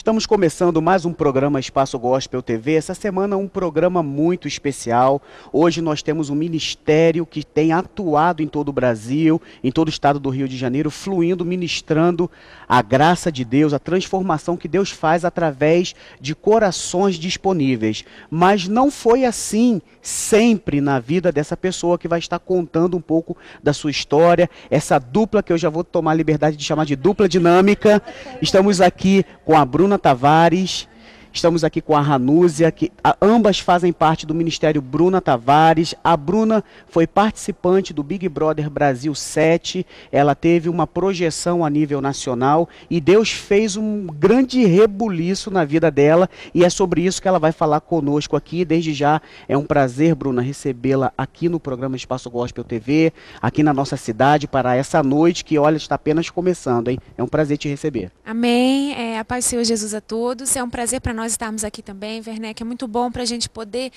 Estamos começando mais um programa Espaço Gospel TV. Essa semana um programa muito especial. Hoje nós temos um ministério que tem atuado em todo o Brasil, em todo o estado do Rio de Janeiro, fluindo, ministrando a graça de Deus, a transformação que Deus faz através de corações disponíveis. Mas não foi assim sempre na vida dessa pessoa que vai estar contando um pouco da sua história. Essa dupla que eu já vou tomar a liberdade de chamar de dupla dinâmica. Estamos aqui com a Bruna Tavares, estamos aqui com a Ranúzia, que ambas fazem parte do Ministério Bruna Tavares. A Bruna foi participante do Big Brother Brasil 7, ela teve uma projeção a nível nacional e Deus fez um grande rebuliço na vida dela e é sobre isso que ela vai falar conosco aqui. Desde já é um prazer, Bruna, recebê-la aqui no programa Espaço Gospel TV, aqui na nossa cidade, para essa noite que, olha, está apenas começando, hein? É um prazer te receber. Amém. A paz do Senhor Jesus a todos. É um prazer para nós estarmos aqui também, Werneck. É muito bom para a gente poder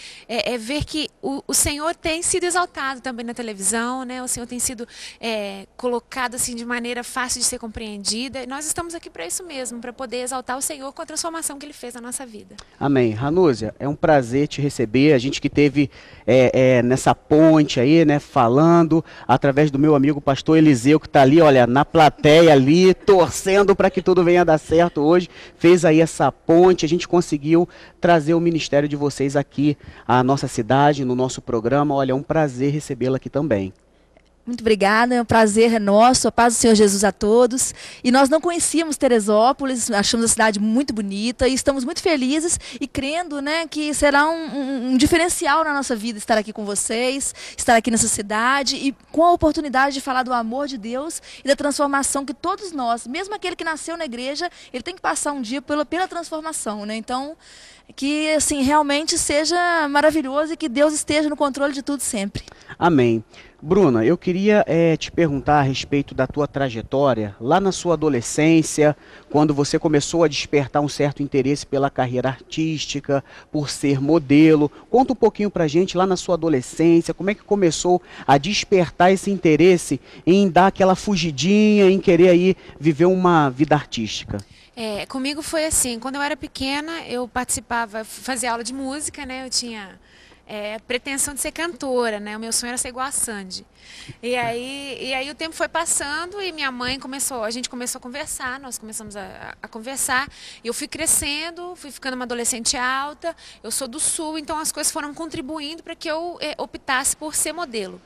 ver que o Senhor tem sido exaltado também na televisão, né? O Senhor tem sido colocado assim de maneira fácil de ser compreendida. E nós estamos aqui para isso mesmo, para poder exaltar o Senhor com a transformação que Ele fez na nossa vida. Amém. Ranúzia, é um prazer te receber. A gente que teve nessa ponte aí, né, falando através do meu amigo pastor Eliseu, que está ali, olha, na plateia ali, torcendo para que tudo venha dar certo hoje. Fez aí essa ponte, a gente conseguiu trazer o ministério de vocês aqui à nossa cidade, no nosso programa. Olha, é um prazer recebê-la aqui também. Muito obrigada, é um prazer nosso, a paz do Senhor Jesus a todos. E nós não conhecíamos Teresópolis, achamos a cidade muito bonita e estamos muito felizes e crendo, né, que será um diferencial na nossa vida estar aqui com vocês, estar aqui nessa cidade e com a oportunidade de falar do amor de Deus e da transformação que todos nós, mesmo aquele que nasceu na igreja, ele tem que passar um dia pela transformação, né? Então, que assim realmente seja maravilhoso e que Deus esteja no controle de tudo sempre. Amém. Bruna, eu queria te perguntar a respeito da tua trajetória, lá na sua adolescência, quando você começou a despertar um certo interesse pela carreira artística, por ser modelo. Conta um pouquinho pra gente lá na sua adolescência, como é que começou a despertar esse interesse em dar aquela fugidinha, em querer aí viver uma vida artística? Comigo foi assim, quando eu era pequena, eu participava, fazia aula de música, né? Eu tinha pretensão de ser cantora, né? O meu sonho era ser igual a Sandy. E aí o tempo foi passando e minha mãe a gente começou a conversar, nós começamos a conversar, e eu fui crescendo, fui ficando uma adolescente alta, eu sou do Sul, então as coisas foram contribuindo para que eu optasse por ser modelo.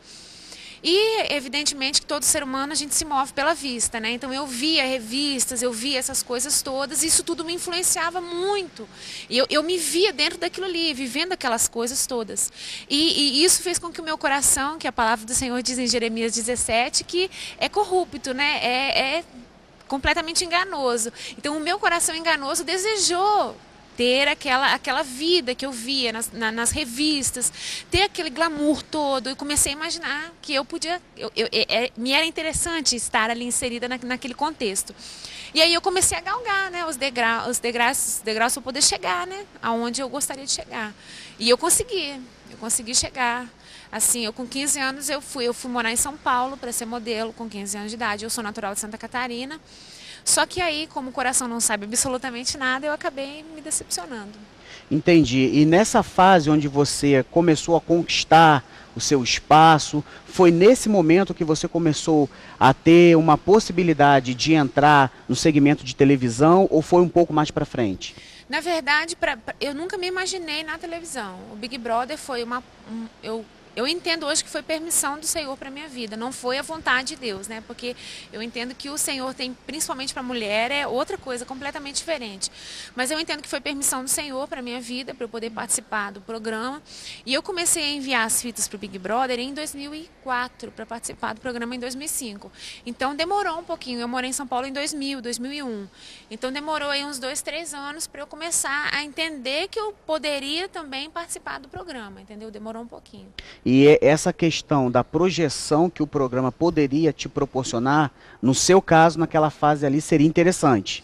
E, evidentemente, que todo ser humano a gente se move pela vista, né? Então eu via revistas, eu via essas coisas todas, e isso tudo me influenciava muito. E eu me via dentro daquilo ali, vivendo aquelas coisas todas. E isso fez com que o meu coração, que a palavra do Senhor diz em Jeremias 17, que é corrupto, né? É completamente enganoso. Então o meu coração enganoso desejou ter aquela vida que eu via nas revistas, ter aquele glamour todo. Eu comecei a imaginar que eu podia, me era interessante estar ali inserida naquele contexto. E aí eu comecei a galgar, né, os degraus para poder chegar, né, aonde eu gostaria de chegar. E eu consegui chegar. Assim, eu com 15 anos eu fui morar em São Paulo para ser modelo com 15 anos de idade. Eu sou natural de Santa Catarina. Só que aí, como o coração não sabe absolutamente nada, eu acabei me decepcionando. Entendi. E nessa fase onde você começou a conquistar o seu espaço, foi nesse momento que você começou a ter uma possibilidade de entrar no segmento de televisão, ou foi um pouco mais para frente? Na verdade, eu nunca me imaginei na televisão. O Big Brother foi eu entendo hoje que foi permissão do Senhor para a minha vida, não foi a vontade de Deus, né? Porque eu entendo que o Senhor tem, principalmente para a mulher, é outra coisa completamente diferente. Mas eu entendo que foi permissão do Senhor para a minha vida, para eu poder participar do programa. E eu comecei a enviar as fitas para o Big Brother em 2004, para participar do programa em 2005. Então demorou um pouquinho, eu morei em São Paulo em 2000, 2001. Então demorou aí uns 2, 3 anos para eu começar a entender que eu poderia também participar do programa, entendeu? Demorou um pouquinho. E essa questão da projeção que o programa poderia te proporcionar, no seu caso, naquela fase ali, seria interessante.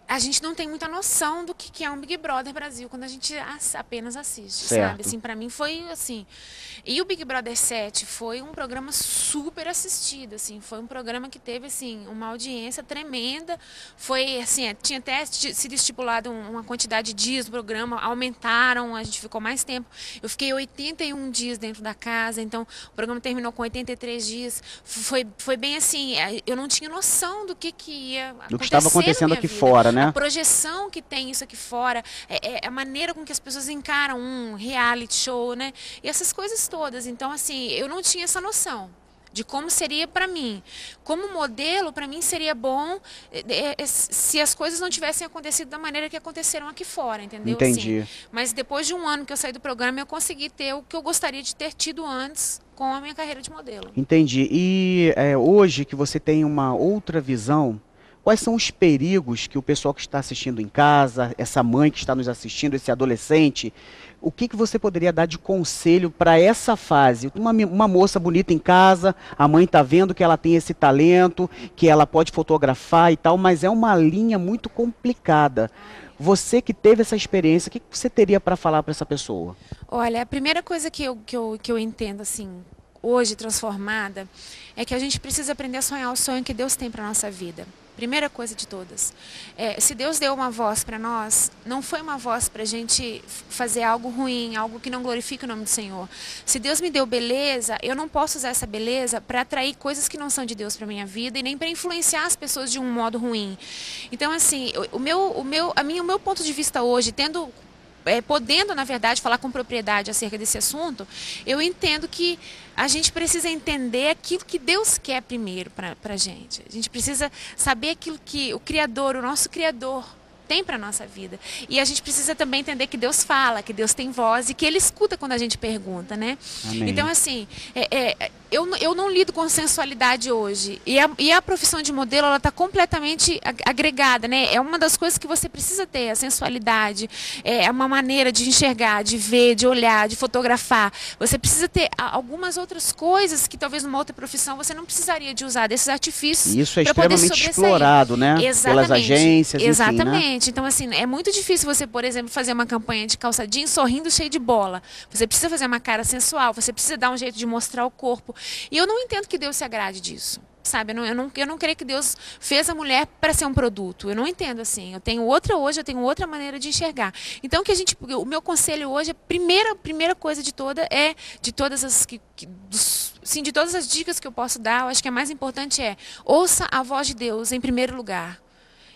A gente não tem muita noção do que é um Big Brother Brasil quando a gente apenas assiste, certo. sabe? Assim, para mim foi assim. E o Big Brother 7 foi um programa super assistido, assim, foi um programa que teve assim uma audiência tremenda. Foi assim, tinha até sido estipulado uma quantidade de dias do programa, aumentaram, a gente ficou mais tempo. Eu fiquei 81 dias dentro da casa, então o programa terminou com 83 dias. Foi bem assim, eu não tinha noção do que ia acontecer, do que estava acontecendo aqui fora, né? A projeção que tem isso aqui fora, a maneira com que as pessoas encaram um reality show, né? E essas coisas todas. Então, assim, eu não tinha essa noção de como seria para mim. Como modelo, para mim seria bom se as coisas não tivessem acontecido da maneira que aconteceram aqui fora, entendeu? Entendi. Assim, mas depois de um ano que eu saí do programa, eu consegui ter o que eu gostaria de ter tido antes com a minha carreira de modelo. Entendi. E hoje que você tem uma outra visão, quais são os perigos que o pessoal que está assistindo em casa, essa mãe que está nos assistindo, esse adolescente, o que você poderia dar de conselho para essa fase? Uma moça bonita em casa, a mãe está vendo que ela tem esse talento, que ela pode fotografar e tal, mas é uma linha muito complicada. Você que teve essa experiência, o que você teria para falar para essa pessoa? Olha, a primeira coisa que eu entendo, assim, hoje transformada, é que a gente precisa aprender a sonhar o sonho que Deus tem para a nossa vida. Primeira coisa de todas. Se Deus deu uma voz para nós, não foi uma voz para a gente fazer algo ruim, algo que não glorifique o nome do Senhor. Se Deus me deu beleza, eu não posso usar essa beleza para atrair coisas que não são de Deus para minha vida e nem para influenciar as pessoas de um modo ruim. Então, assim, o meu ponto de vista hoje, podendo, na verdade, falar com propriedade acerca desse assunto, eu entendo que a gente precisa entender aquilo que Deus quer primeiro para a gente. A gente precisa saber aquilo que o Criador, o nosso Criador, tem para a nossa vida. E a gente precisa também entender que Deus fala, que Deus tem voz e que Ele escuta quando a gente pergunta, né? Amém. Então, assim, eu não lido com sensualidade hoje. E a profissão de modelo, ela está completamente agregada, né? É uma das coisas que você precisa ter, a sensualidade. É uma maneira de enxergar, de ver, de olhar, de fotografar. Você precisa ter algumas outras coisas que talvez numa outra profissão você não precisaria de usar desses artifícios. Isso é extremamente explorado, né? Exatamente. Pelas agências, Exatamente. Enfim, né? Então, assim, é muito difícil você, por exemplo, fazer uma campanha de calça jeans sorrindo cheio de bola. Você precisa fazer uma cara sensual, você precisa dar um jeito de mostrar o corpo. E eu não entendo que Deus se agrade disso. Sabe, eu não creio que Deus fez a mulher para ser um produto. Eu não entendo assim. Eu tenho outra maneira de enxergar. Então, o meu conselho hoje, a primeira coisa de todas as dicas que eu posso dar, eu acho que a mais importante ouça a voz de Deus em primeiro lugar.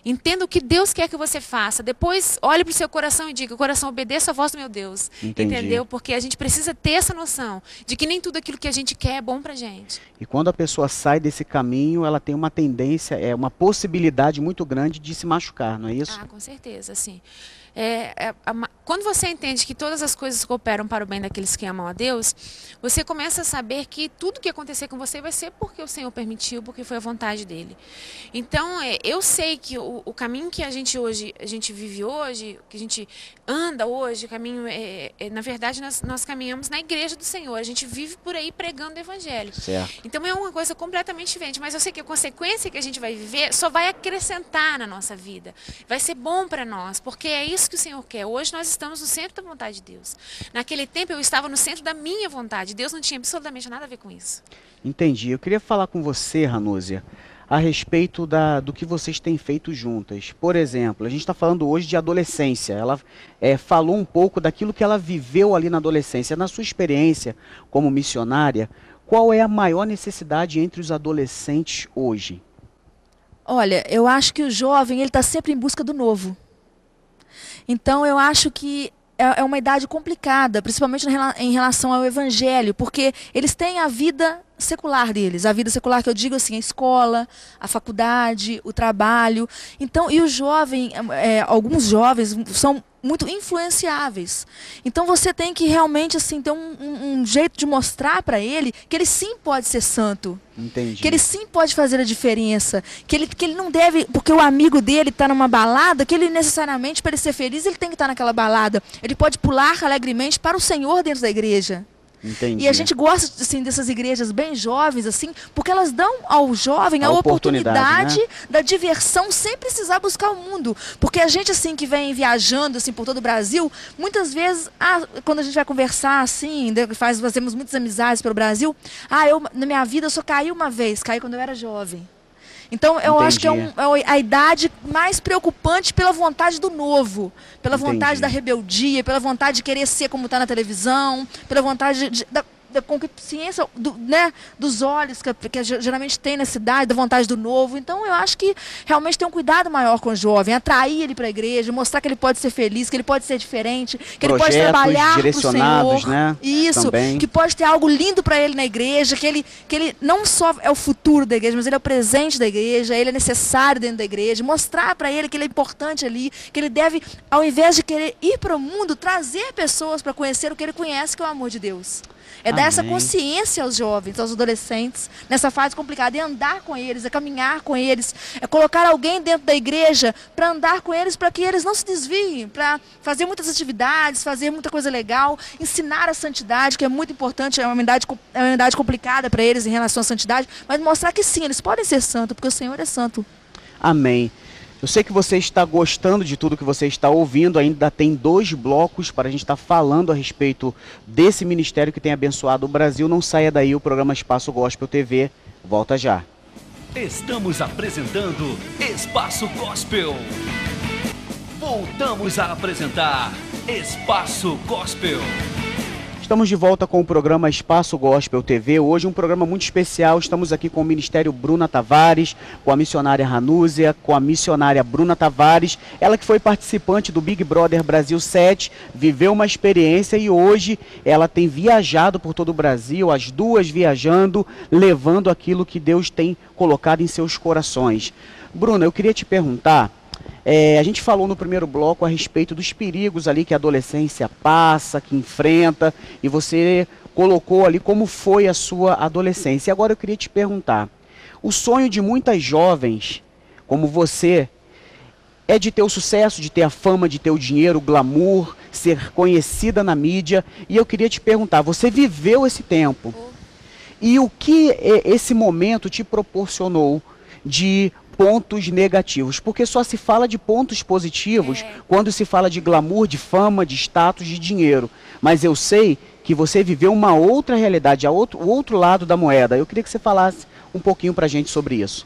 Entenda o que Deus quer que você faça. Depois, olhe para o seu coração e diga: coração, obedeça a voz do meu Deus. Entendi. Entendeu? Porque a gente precisa ter essa noção de que nem tudo aquilo que a gente quer é bom para a gente. E quando a pessoa sai desse caminho, ela tem uma tendência, uma possibilidade muito grande de se machucar, não é isso? Ah, com certeza, sim. Quando você entende que todas as coisas cooperam para o bem daqueles que amam a Deus, você começa a saber que tudo que acontecer com você vai ser porque o Senhor permitiu, porque foi a vontade dele. Então, eu sei que o caminho que a gente vive hoje, que a gente anda hoje, o caminho na verdade, nós caminhamos na igreja do Senhor. A gente vive por aí pregando o evangelho. Certo. Então, é uma coisa completamente diferente. Mas eu sei que a consequência que a gente vai viver só vai acrescentar na nossa vida. Vai ser bom para nós, porque é isso que o Senhor quer. Hoje nós estamos no centro da vontade de Deus. Naquele tempo eu estava no centro da minha vontade. Deus não tinha absolutamente nada a ver com isso. Entendi. Eu queria falar com você, Ranúzia, a respeito do que vocês têm feito juntas. Por exemplo, a gente está falando hoje de adolescência. Ela falou um pouco daquilo que ela viveu ali na adolescência. Na sua experiência como missionária, qual é a maior necessidade entre os adolescentes hoje? Olha, eu acho que o jovem ele está sempre em busca do novo. Então, eu acho que é uma idade complicada, principalmente em relação ao evangelho, porque eles têm a vida secular deles. A vida secular que eu digo assim, a escola, a faculdade, o trabalho. Então, e o jovem, alguns jovens são muito influenciáveis. Então você tem que realmente assim ter um jeito de mostrar para ele que ele sim pode ser santo. Entendi. Que ele sim pode fazer a diferença. Que ele não deve, porque o amigo dele está numa balada, que ele necessariamente, para ele ser feliz, ele tem que estar naquela balada. Ele pode pular alegremente para o Senhor dentro da igreja. Entendi. E a gente gosta, assim, dessas igrejas bem jovens, assim, porque elas dão ao jovem a oportunidade, né, da diversão sem precisar buscar o mundo. Porque a gente, assim, que vem viajando, assim, por todo o Brasil, muitas vezes, quando a gente vai conversar, assim, fazemos muitas amizades pelo Brasil, na minha vida eu só caí uma vez, caí quando eu era jovem. Então, eu acho que é a idade mais preocupante pela vontade do novo, pela vontade da rebeldia, pela vontade de querer ser como está na televisão, pela vontade da consciência dos olhos que geralmente tem nessa idade, da vontade do novo. Então, eu acho que realmente tem um cuidado maior com o jovem, atrair ele para a igreja, mostrar que ele pode ser feliz, que ele pode ser diferente, que ele pode trabalhar para o Senhor. Né? Isso, também. Que pode ter algo lindo para ele na igreja, que ele não só é o futuro da igreja, mas ele é o presente da igreja, ele é necessário dentro da igreja. Mostrar para ele que ele é importante ali, que ele deve, ao invés de querer ir para o mundo, trazer pessoas para conhecer o que ele conhece, que é o amor de Deus. É dar essa consciência aos jovens, aos adolescentes, nessa fase complicada, é andar com eles, é caminhar com eles, é colocar alguém dentro da igreja para andar com eles, para que eles não se desviem, para fazer muitas atividades, fazer muita coisa legal, ensinar a santidade, que é muito importante, é uma unidade complicada para eles em relação à santidade, mas mostrar que sim, eles podem ser santos, porque o Senhor é santo. Amém. Eu sei que você está gostando de tudo que você está ouvindo, ainda tem 2 blocos para a gente estar falando a respeito desse ministério que tem abençoado o Brasil. Não saia daí, o programa Espaço Gospel TV volta já. Estamos apresentando Espaço Gospel. Voltamos a apresentar Espaço Gospel. Estamos de volta com o programa Espaço Gospel TV. Hoje um programa muito especial. Estamos aqui com o Ministério Bruna Tavares, com a missionária Ranúzia, com a missionária Bruna Tavares. Ela que foi participante do Big Brother Brasil 7, viveu uma experiência e hoje ela tem viajado por todo o Brasil, as duas viajando, levando aquilo que Deus tem colocado em seus corações. Bruna, eu queria te perguntar... a gente falou no primeiro bloco a respeito dos perigos ali que a adolescência passa, que enfrenta, e você colocou ali como foi a sua adolescência. E agora eu queria te perguntar, o sonho de muitas jovens, como você, é de ter o sucesso, de ter a fama, de ter o dinheiro, o glamour, ser conhecida na mídia, e eu queria te perguntar, você viveu esse tempo, e o que esse momento te proporcionou de pontos negativos, porque só se fala de pontos positivos quando se fala de glamour, de fama, de status, de dinheiro. Mas eu sei que você viveu uma outra realidade, o outro lado da moeda. Eu queria que você falasse um pouquinho pra gente sobre isso.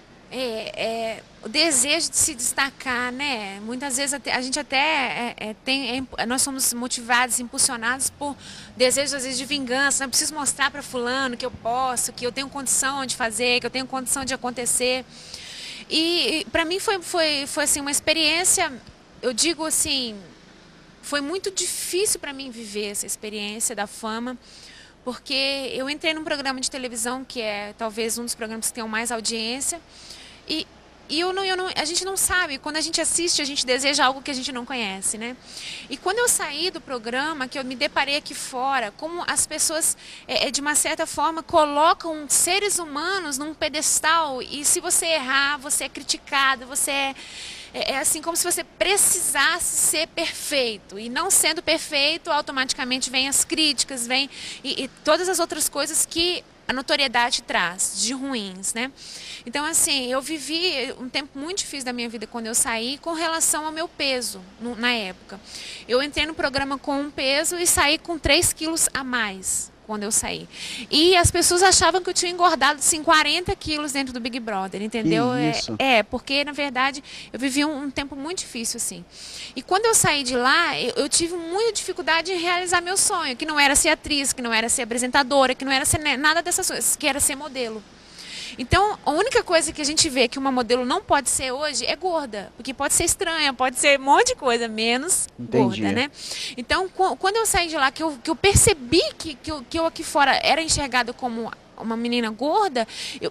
O desejo de se destacar, né? Muitas vezes a gente até nós somos motivados, impulsionados por desejos às vezes de vingança. Eu preciso mostrar para fulano que eu posso, que eu tenho condição de fazer, que eu tenho condição de acontecer. E para mim foi assim, uma experiência, eu digo assim, foi muito difícil para mim viver essa experiência da fama, porque eu entrei num programa de televisão que é talvez um dos programas que tenham mais audiência, e a gente não sabe, quando a gente assiste, a gente deseja algo que a gente não conhece, né? E quando eu saí do programa, que eu me deparei aqui fora, como as pessoas, de uma certa forma, colocam seres humanos num pedestal, e se você errar, você é criticado, você é assim como se você precisasse ser perfeito, e não sendo perfeito, automaticamente vem as críticas, vem e todas as outras coisas que a notoriedade traz, de ruins, né? Então, assim, eu vivi um tempo muito difícil da minha vida quando eu saí com relação ao meu peso, na época. Eu entrei no programa com um peso e saí com 3 quilos a mais quando eu saí. E as pessoas achavam que eu tinha engordado, assim, 40 quilos dentro do Big Brother, entendeu? Isso. Porque, na verdade, eu vivi um tempo muito difícil, assim. E quando eu saí de lá, eu tive muita dificuldade em realizar meu sonho, que não era ser atriz, que não era ser apresentadora, que não era ser nada dessas coisas, que era ser modelo. Então, a única coisa que a gente vê que uma modelo não pode ser hoje é gorda. Porque pode ser estranha, pode ser um monte de coisa, menos gorda, né? Então, quando eu saí de lá, que eu percebi que eu aqui fora era enxergada como uma menina gorda,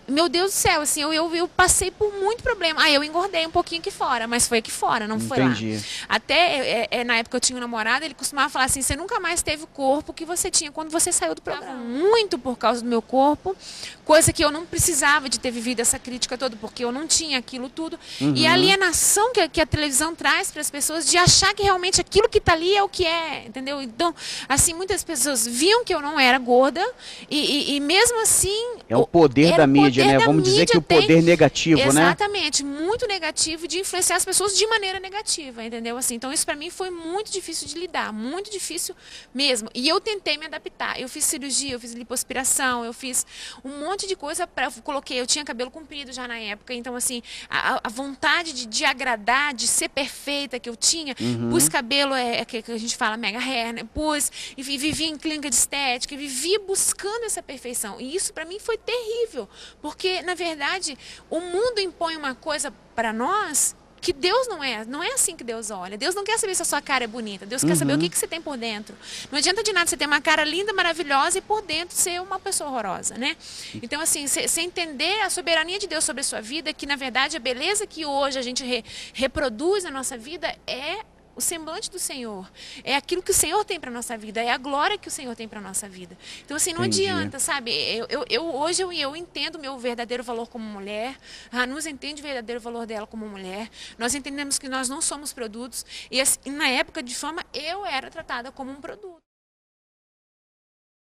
meu Deus do céu, assim, eu passei por muito problema. Aí eu engordei um pouquinho aqui fora, mas foi aqui fora, não foi lá. Entendi. Até na época eu tinha um namorado, ele costumava falar assim, você nunca mais teve o corpo que você tinha quando você saiu do programa. Muito por causa do meu corpo, coisa que eu não precisava de ter vivido essa crítica toda, porque eu não tinha aquilo tudo. E a alienação que a televisão traz para as pessoas de achar que realmente aquilo que está ali é o que é, entendeu? Então, assim, muitas pessoas viam que eu não era gorda e mesmo assim... É o poder da mídia, né? Vamos dizer que o poder negativo, né? Exatamente, muito negativo, de influenciar as pessoas de maneira negativa, entendeu? Assim, então isso para mim foi muito difícil de lidar, muito difícil mesmo. E eu tentei me adaptar. Eu fiz cirurgia, eu fiz lipoaspiração, eu fiz um monte de coisa eu tinha cabelo comprido já na época, então assim, a vontade de agradar, de ser perfeita que eu tinha, pus cabelo, que a gente fala mega hair, né? Pus, e vivi em clínica de estética, vivia buscando essa perfeição. E isso para mim foi terrível, porque na verdade o mundo impõe uma coisa para nós que Deus não é assim que Deus olha. Deus não quer saber se a sua cara é bonita, Deus quer saber o que você tem por dentro. Não adianta de nada você ter uma cara linda, maravilhosa e por dentro ser uma pessoa horrorosa, né? Então assim, você entender a soberania de Deus sobre a sua vida, que na verdade a beleza que hoje a gente reproduz na nossa vida é o semblante do Senhor, é aquilo que o Senhor tem para nossa vida, é a glória que o Senhor tem para nossa vida. Então assim, não adianta, sabe? Hoje eu entendo o meu verdadeiro valor como mulher, a Nus entende o verdadeiro valor dela como mulher, nós entendemos que nós não somos produtos, e assim, na época de fama eu era tratada como um produto.